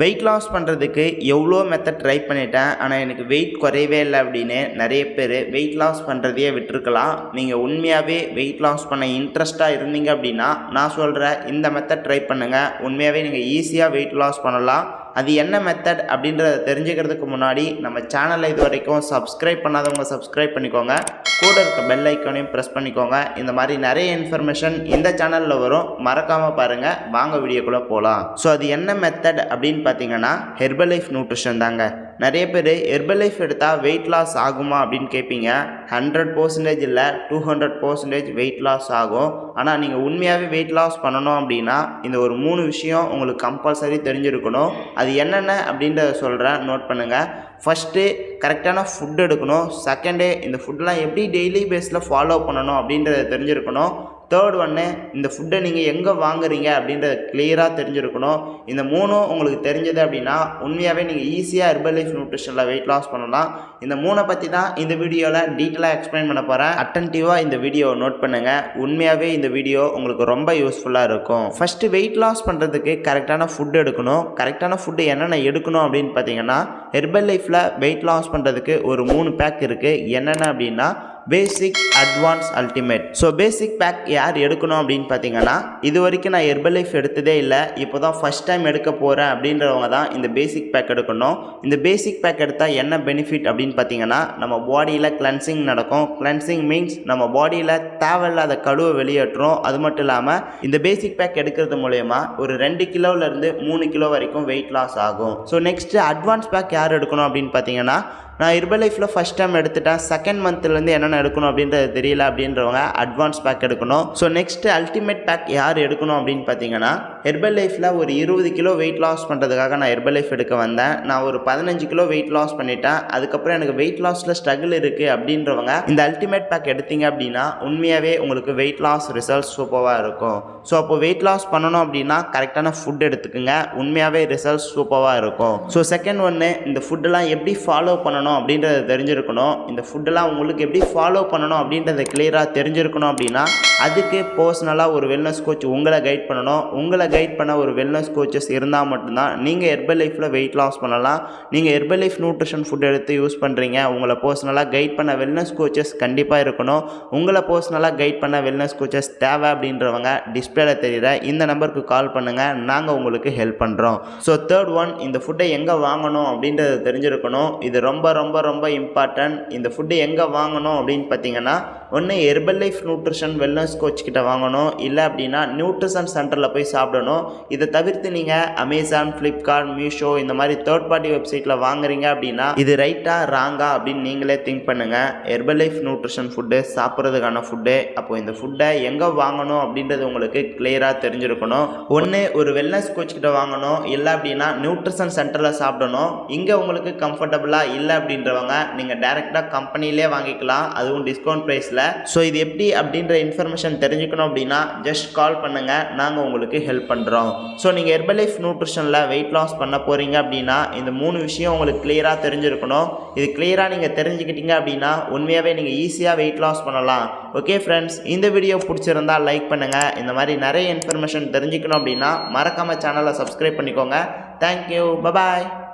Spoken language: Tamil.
வெயிட் லாஸ் பண்ணுறதுக்கு எவ்வளோ மெத்தட் ட்ரை பண்ணிட்டேன், ஆனால் எனக்கு வெயிட் குறையவே இல்லை அப்படின்னு நிறைய பேர் வெயிட் லாஸ் பண்ணுறதையே விட்டுருக்கலாம். நீங்கள் உண்மையாகவே வெயிட் லாஸ் பண்ண இன்ட்ரெஸ்ட்டாக இருந்தீங்க அப்படின்னா நான் சொல்கிற இந்த மெத்தட் ட்ரை பண்ணுங்கள். உண்மையாகவே நீங்கள் ஈஸியாக வெயிட் லாஸ் பண்ணலாம். அது என்ன மெத்தட் அப்படின்றத தெரிஞ்சுக்கிறதுக்கு முன்னாடி நம்ம சேனலை இது வரைக்கும் சப்ஸ்கிரைப் பண்ணாதவங்க சப்ஸ்கிரைப் பண்ணிக்கோங்க. கூட இருக்க பெல் ஐக்கானையும் ப்ரெஸ் பண்ணிக்கோங்க. இந்த மாதிரி நிறைய இன்ஃபர்மேஷன் இந்த சேனலில் வரும், மறக்காமல் பாருங்கள். வாங்க வீடியோக்குள்ளே போகலாம். ஸோ அது என்ன மெத்தட் அப்படின்னு பார்த்தீங்கன்னா ஹெர்பலைஃப் நியூட்ரிஷன் தாங்க. நிறைய பேர் ஹெர்பலைஃப் எடுத்தால் வெயிட் லாஸ் ஆகுமா அப்படின்னு கேட்பீங்க. 100% இல்லை, 200% வெயிட் லாஸ் ஆகும். ஆனால் நீங்கள் உண்மையாகவே வெயிட் லாஸ் பண்ணணும் அப்படின்னா இந்த ஒரு 3 விஷயம் உங்களுக்கு கம்பல்சரி தெரிஞ்சிருக்கணும். அது என்னென்ன அப்படின்றத சொல்கிறேன், நோட் பண்ணுங்கள். ஃபஸ்ட்டு கரெக்டான ஃபுட் எடுக்கணும். செகண்டு இந்த ஃபுட்லாம் எப்படி டெய்லி பேஸில் ஃபாலோ பண்ணணும் அப்படின்றத தெரிஞ்சிருக்கணும். தேர்ட் ஒன்று, இந்த ஃபுட்டை நீங்கள் எங்கே வாங்குறீங்க அப்படின்றத கிளியராக தெரிஞ்சிருக்கணும். இந்த 3ம் உங்களுக்கு தெரிஞ்சது அப்படின்னா உண்மையாகவே நீங்கள் ஈஸியாக ஹெர்பலைஃப் நியூட்ரிஷனில் வெயிட் லாஸ் பண்ணலாம். இந்த 3 பற்றி தான் இந்த வீடியோவில் டீட்டெயிலாக எக்ஸ்பிளைன் பண்ண போகிறேன். அட்டன்டிவாக இந்த வீடியோவை நோட் பண்ணுங்கள். உண்மையாகவே இந்த வீடியோ உங்களுக்கு ரொம்ப யூஸ்ஃபுல்லாக இருக்கும். ஃபஸ்ட்டு வெயிட் லாஸ் பண்ணுறதுக்கு கரெக்டான ஃபுட் எடுக்கணும். கரெக்டான ஃபுட்டு என்னென்ன எடுக்கணும் அப்படின்னு பார்த்தீங்கன்னா ஹெர்பலைஃப்பில் வெயிட் லாஸ் பண்ணுறதுக்கு ஒரு 3 பேக் இருக்குது. என்னென்ன அப்படின்னா basic, advance, ultimate. So basic pack யார் எடுக்கணும் அப்படின்னு பார்த்தீங்கன்னா இது வரைக்கும் நான் ஹெர்பலைஃப் எடுத்ததே இல்லை, இப்போ தான் ஃபஸ்ட் டைம் எடுக்க போகிறேன் அப்படின்றவங்க தான் இந்த பேசிக் பேக் எடுக்கணும். இந்த பேசிக் பேக் எடுத்தால் என்ன பெனிஃபிட் அப்படின்னு பார்த்தீங்கன்னா நம்ம பாடியில் கிளென்சிங் நடக்கும். கிளென்சிங் மீன்ஸ் நம்ம பாடியில் தேவையில்லாத கழுவை வெளியேற்றுறோம். அது மட்டும் இல்லாமல் இந்த பேசிக் பேக் எடுக்கிறது மூலயமா ஒரு 2 கிலோவிலேருந்து 3 கிலோ வரைக்கும் வெயிட் லாஸ் ஆகும். ஸோ நெக்ஸ்ட்டு அட்வான்ஸ் பேக் யார் எடுக்கணும் அப்படின்னு பார்த்தீங்கன்னா நான் ஹெர்பலைஃப்பில் ஃபஸ்ட் டைம் எடுத்துட்டேன், செகண்ட் மந்த்லேருந்து என்னென்ன எடுக்கணும் அப்படின்றது தெரியல அப்படின்றவங்க அட்வான்ஸ் பேக் எடுக்கணும். ஸோ நெக்ஸ்ட்டு அல்டிமேட் பேக் யார் எடுக்கணும் அப்படின்னு பார்த்தீங்கன்னா ஹெர்பலைஃப்பில் ஒரு 20 கிலோ வெயிட் லாஸ் பண்ணுறதுக்காக நான் ஹெர்பலைஃப் எடுக்க வந்தேன். நான் ஒரு 15 கிலோ வெயிட் லாஸ் பண்ணிட்டேன். அதுக்கப்புறம் எனக்கு வெயிட் லாஸில் ஸ்ட்ரகிள் இருக்குது அப்படின்றவங்க இந்த அல்டிமேட் பேக் எடுத்தீங்க அப்படின்னா உண்மையாகவே உங்களுக்கு வெயிட் லாஸ் ரிசல்ட்ஸ் சூப்பராக இருக்கும். ஸோ அப்போ வெயிட் லாஸ் பண்ணணும் அப்படின்னா கரெக்டான ஃபுட் எடுத்துக்கோங்க. உண்மையாகவே ரிசல்ட்ஸ் சூப்பராக இருக்கும். ஸோ செகண்ட் ஒன்று, இந்த ஃபுட்டெல்லாம் எப்படி ஃபாலோ பண்ணணும் அப்படின்றத தெரிஞ்சிருக்கணும். இந்த ஃபுட்டெல்லாம் உங்களுக்கு எப்படி ஃபாலோ பண்ணணும் அப்படின்றத கிளியராக தெரிஞ்சிருக்கணும். அப்படின்னா அதுக்கு பர்சனலாக ஒரு வெல்னஸ் கோச் உங்களை கைட் பண்ணணும். உங்களை கைட் பண்ண ஒரு வெல்னஸ் கோச்சஸ் இருந்தால் மட்டும்தான் நீங்கள் ஹெர்பலைஃப்பில் வெயிட் லாஸ் பண்ணலாம். நீங்கள் ஹெர்பலைஃப் நியூட்ரிஷன் ஃபுட் எடுத்து யூஸ் பண்ணுறீங்க, உங்களை பர்சனலாக கைட் பண்ண வெல்னஸ் கோச்சஸ் கண்டிப்பாக இருக்கணும். உங்களை பர்சனலாக கைட் பண்ண வெல்னஸ் கோச்சஸ் தேவை அப்படின்றவங்க டிஸ்பிளேல தெரியுற இந்த நம்பருக்கு கால் பண்ணுங்கள், நாங்கள் உங்களுக்கு ஹெல்ப் பண்ணுறோம். ஸோ தேர்ட் ஒன், இந்த ஃபுட்டை எங்கே வாங்கணும் அப்படின்றது தெரிஞ்சிருக்கணும். இது ரொம்ப ரொம்ப ரொம்ப இம்பார்ட்டன்ட். இந்த ஃபுட்டு எங்கே வாங்கணும் அப்படின்னு பார்த்தீங்கன்னா ஒன்று ஹெர்பலைஃப் நியூட்ரிஷன் வெல்னஸ் கோச் கிட்ட வாங்கணும், இல்லை அப்படின்னா நியூட்ரிஷன் சென்டரில் போய் சாப்பிடணும். இதை தவிர்த்து நீங்கள் அமேசான், ஃப்ளிப்கார்ட், மீஷோ இந்த மாதிரி தேர்ட் பார்ட்டி வெப்சைட்டில் வாங்குறீங்க அப்படின்னா இது ரைட்டா ராங்கா அப்படின்னு நீங்களே திங்க் பண்ணுங்கள். ஹெர்பலைஃப் நியூட்ரிஷன் ஃபுட்டு சாப்பிட்றதுக்கான ஃபுட்டு. அப்போது இந்த ஃபுட்டை எங்கே வாங்கணும் அப்படின்றது உங்களுக்கு கிளியராக தெரிஞ்சிருக்கணும். ஒன்று ஒரு வெல்னஸ் கோச் கிட்ட வாங்கணும், இல்லை அப்படின்னா நியூட்ரிஷன் சென்டரில் சாப்பிடணும். இங்கே உங்களுக்கு கம்ஃபர்டபுளாக இல்லை அப்படின்றவங்க நீங்கள் டைரெக்டாக கம்பெனிலே வாங்கிக்கலாம், அதுவும் டிஸ்கவுண்ட் ப்ரைஸில். ஸோ இது எப்படி அப்படின்ற இன்ஃபர்மேஷன் தெரிஞ்சுக்கணும் அப்படின்னா ஜஸ்ட் கால் பண்ணுங்கள், நாங்கள் உங்களுக்கு ஹெல்ப் பண்ணுறோம். ஸோ நீங்கள் ஹெர்பலைஃப் நியூட்ரிஷனில் வெயிட் லாஸ் பண்ண போகிறீங்க அப்படின்னா இந்த 3 விஷயம் உங்களுக்கு கிளியராக தெரிஞ்சிருக்கணும். இது கிளியராக நீங்கள் தெரிஞ்சுக்கிட்டீங்க அப்படின்னா உண்மையாகவே நீங்கள் ஈஸியாக வெயிட் லாஸ் பண்ணலாம். ஓகே ஃப்ரெண்ட்ஸ், இந்த வீடியோ பிடிச்சிருந்தால் லைக் பண்ணுங்கள். இந்த மாதிரி நிறைய இன்ஃபர்மேஷன் தெரிஞ்சுக்கணும் அப்படின்னா மறக்காமல் சேனலை சப்ஸ்கிரைப் பண்ணிக்கோங்க. Thank you, bye bye.